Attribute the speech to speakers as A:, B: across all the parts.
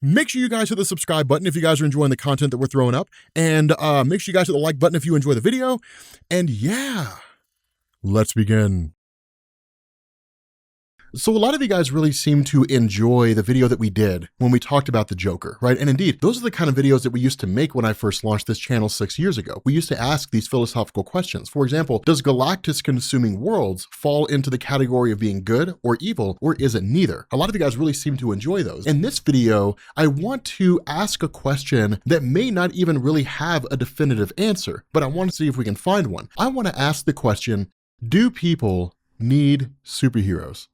A: Make sure you guys hit the subscribe button if you guys are enjoying the content that we're throwing up. And make sure you guys hit the like button if you enjoy the video. And yeah, let's begin. So a lot of you guys really seem to enjoy the video that we did when we talked about the Joker, right? And indeed, those are the kind of videos that we used to make when I first launched this channel 6 years ago. We used to ask these philosophical questions. For example, does Galactus consuming worlds fall into the category of being good or evil, or is it neither? A lot of you guys really seem to enjoy those. In this video, I want to ask a question that may not even really have a definitive answer, but I want to see if we can find one. I want to ask the question, do people need superheroes?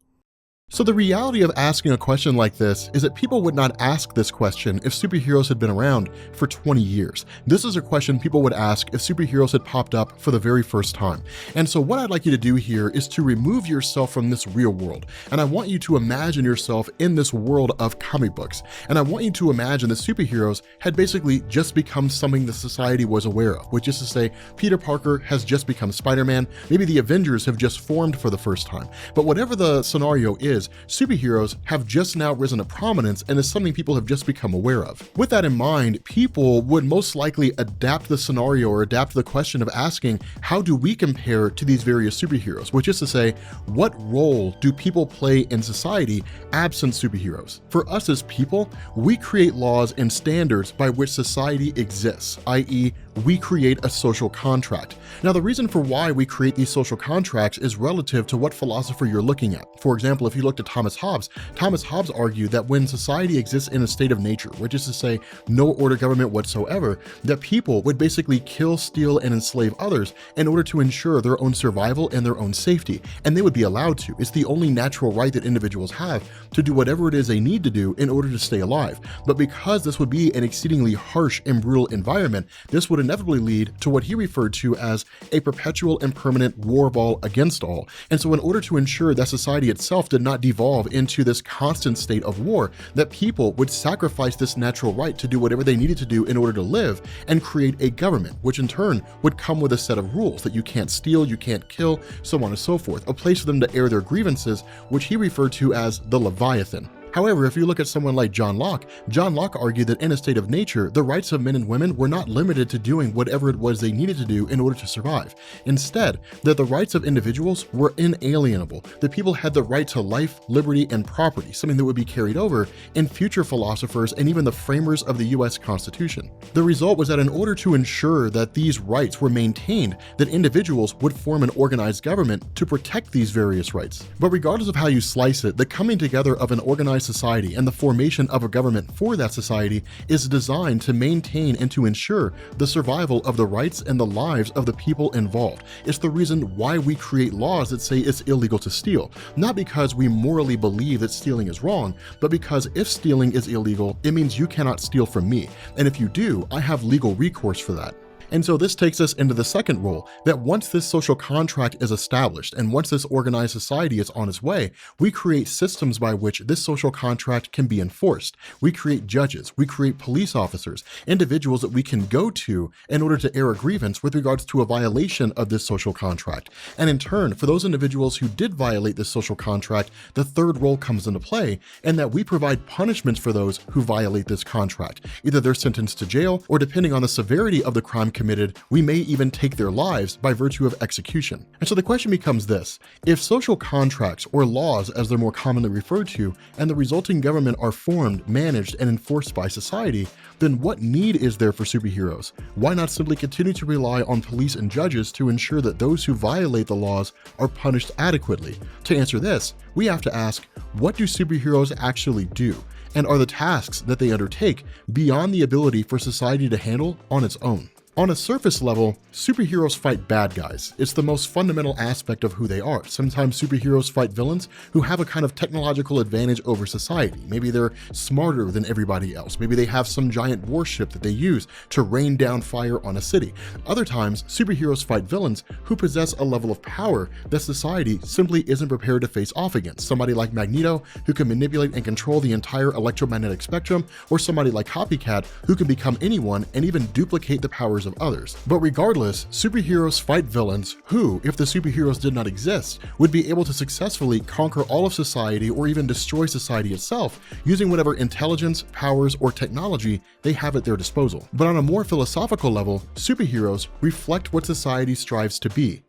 A: So the reality of asking a question like this is that people would not ask this question if superheroes had been around for 20 years. This is a question people would ask if superheroes had popped up for the very first time. And so what I'd like you to do here is to remove yourself from this real world. And I want you to imagine yourself in this world of comic books. And I want you to imagine that superheroes had basically just become something the society was aware of, which is to say Peter Parker has just become Spider-Man. Maybe the Avengers have just formed for the first time. But whatever the scenario is, superheroes have just now risen to prominence and is something people have just become aware of. With that in mind, people would most likely adapt the scenario or adapt the question of asking, how do we compare to these various superheroes? Which is to say, what role do people play in society absent superheroes? For us as people, we create laws and standards by which society exists, i.e., we create a social contract. Now, the reason for why we create these social contracts is relative to what philosopher you're looking at. For example, if you looked at Thomas Hobbes argued that when society exists in a state of nature, which is to say no order government whatsoever, that people would basically kill, steal, and enslave others in order to ensure their own survival and their own safety. And they would be allowed to. It's the only natural right that individuals have to do whatever it is they need to do in order to stay alive. But because this would be an exceedingly harsh and brutal environment, this would inevitably lead to what he referred to as a perpetual and permanent war ball against all. And so in order to ensure that society itself did not devolve into this constant state of war, that people would sacrifice this natural right to do whatever they needed to do in order to live and create a government, which in turn would come with a set of rules that you can't steal, you can't kill, so on and so forth, a place for them to air their grievances, which he referred to as the Leviathan. However, if you look at someone like John Locke argued that in a state of nature, the rights of men and women were not limited to doing whatever it was they needed to do in order to survive. Instead, that the rights of individuals were inalienable, that people had the right to life, liberty, and property, something that would be carried over in future philosophers and even the framers of the US Constitution. The result was that in order to ensure that these rights were maintained, that individuals would form an organized government to protect these various rights. But regardless of how you slice it, the coming together of an organized society and the formation of a government for that society is designed to maintain and to ensure the survival of the rights and the lives of the people involved. It's the reason why we create laws that say it's illegal to steal, not because we morally believe that stealing is wrong, but because if stealing is illegal, it means you cannot steal from me. And if you do, I have legal recourse for that. And so this takes us into the second rule, that once this social contract is established and once this organized society is on its way, we create systems by which this social contract can be enforced. We create judges, we create police officers, individuals that we can go to in order to air a grievance with regards to a violation of this social contract. And in turn, for those individuals who did violate this social contract, the third role comes into play, and that we provide punishments for those who violate this contract. Either they're sentenced to jail, or depending on the severity of the crime committed, we may even take their lives by virtue of execution. And so the question becomes this: if social contracts, or laws as they're more commonly referred to, and the resulting government are formed, managed, and enforced by society, then what need is there for superheroes? Why not simply continue to rely on police and judges to ensure that those who violate the laws are punished adequately? To answer this, we have to ask, what do superheroes actually do? And are the tasks that they undertake beyond the ability for society to handle on its own? On a surface level, superheroes fight bad guys. It's the most fundamental aspect of who they are. Sometimes superheroes fight villains who have a kind of technological advantage over society. Maybe they're smarter than everybody else. Maybe they have some giant warship that they use to rain down fire on a city. Other times, superheroes fight villains who possess a level of power that society simply isn't prepared to face off against. Somebody like Magneto, who can manipulate and control the entire electromagnetic spectrum, or somebody like Copycat, who can become anyone and even duplicate the powers powers of others. But regardless, superheroes fight villains who, if the superheroes did not exist, would be able to successfully conquer all of society or even destroy society itself using whatever intelligence, powers, or technology they have at their disposal. But on a more philosophical level, superheroes reflect what society strives to be: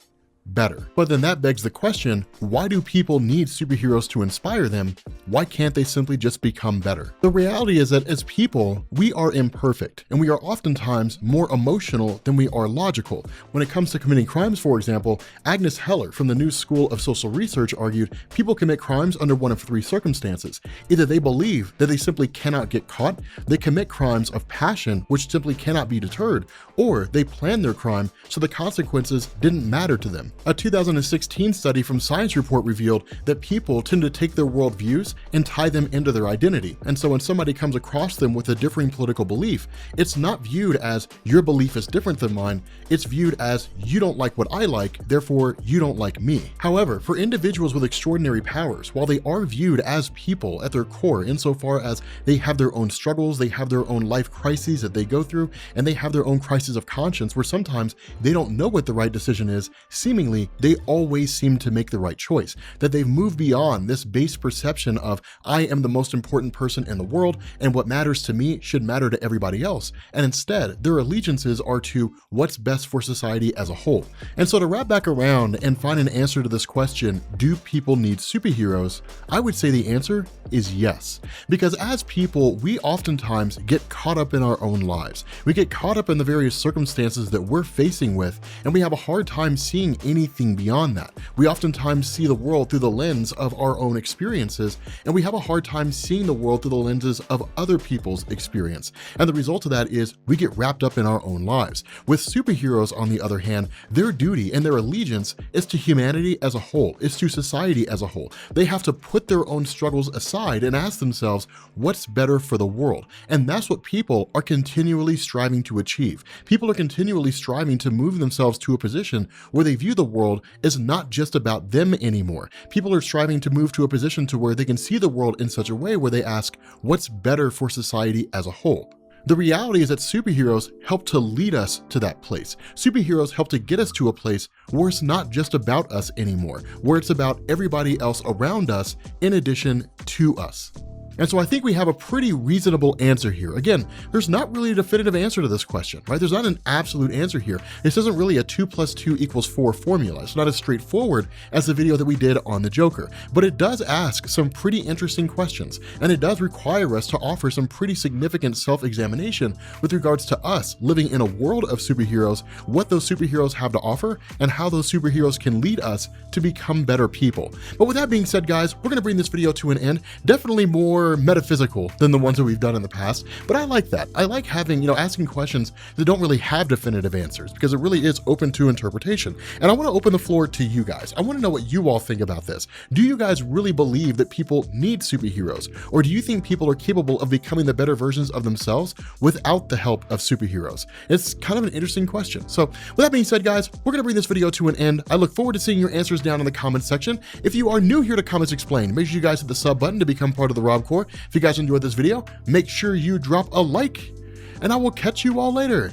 A: better. But then that begs the question, why do people need superheroes to inspire them? Why can't they simply just become better? The reality is that as people, we are imperfect, and we are oftentimes more emotional than we are logical. When it comes to committing crimes, for example, Agnes Heller from the New School of Social Research argued people commit crimes under one of three circumstances. Either they believe that they simply cannot get caught, they commit crimes of passion which simply cannot be deterred, or they plan their crime so the consequences didn't matter to them. A 2016 study from Science Report revealed that people tend to take their worldviews and tie them into their identity. And so when somebody comes across them with a differing political belief, it's not viewed as your belief is different than mine, it's viewed as you don't like what I like, therefore you don't like me. However, for individuals with extraordinary powers, while they are viewed as people at their core insofar as they have their own struggles, they have their own life crises that they go through, and they have their own crises of conscience where sometimes they don't know what the right decision is, seemingly they always seem to make the right choice, that they've moved beyond this base perception of I am the most important person in the world and what matters to me should matter to everybody else, and instead their allegiances are to what's best for society as a whole. And so to wrap back around and find an answer to this question, do people need superheroes? I would say the answer is yes, because as people, we oftentimes get caught up in our own lives. We get caught up in the various circumstances that we're facing with, and we have a hard time seeing anything beyond that. We oftentimes see the world through the lens of our own experiences, and we have a hard time seeing the world through the lenses of other people's experience. And the result of that is we get wrapped up in our own lives. With superheroes, on the other hand, their duty and their allegiance is to humanity as a whole, is to society as a whole. They have to put their own struggles aside and ask themselves, what's better for the world? And that's what people are continually striving to achieve. People are continually striving to move themselves to a position where they view the world as not just about them anymore. People are striving to move to a position to where they can see the world in such a way where they ask, what's better for society as a whole? The reality is that superheroes help to lead us to that place. Superheroes help to get us to a place where it's not just about us anymore, where it's about everybody else around us in addition to us. And so I think we have a pretty reasonable answer here. Again, there's not really a definitive answer to this question, right? There's not an absolute answer here. This isn't really a 2 + 2 = 4 formula. It's not as straightforward as the video that we did on the Joker, but it does ask some pretty interesting questions, and it does require us to offer some pretty significant self-examination with regards to us living in a world of superheroes, what those superheroes have to offer, and how those superheroes can lead us to become better people. But with that being said, guys, we're gonna bring this video to an end. Definitely more metaphysical than the ones that we've done in the past, but I like that. I like having, asking questions that don't really have definitive answers, because it really is open to interpretation. And I want to open the floor to you guys. I want to know what you all think about this. Do you guys really believe that people need superheroes? Or do you think people are capable of becoming the better versions of themselves without the help of superheroes? It's kind of an interesting question. So with that being said, guys, we're going to bring this video to an end. I look forward to seeing your answers down in the comments section. If you are new here to Comments Explained, make sure you guys hit the sub button to become part of the Rob Corps. If you guys enjoyed this video, make sure you drop a like, and I will catch you all later.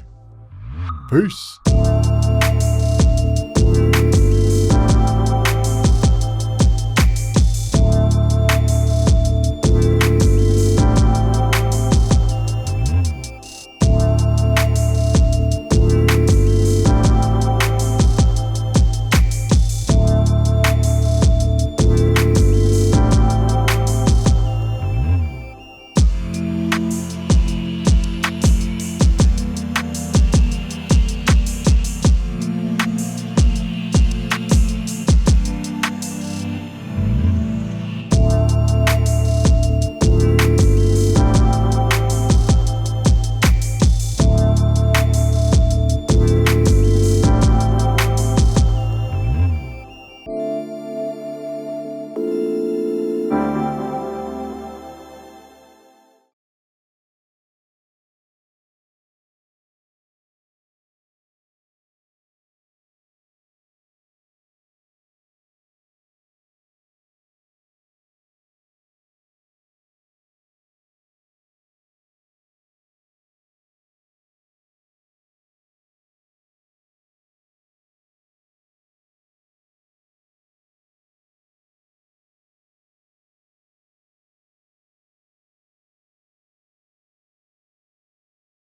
A: Peace.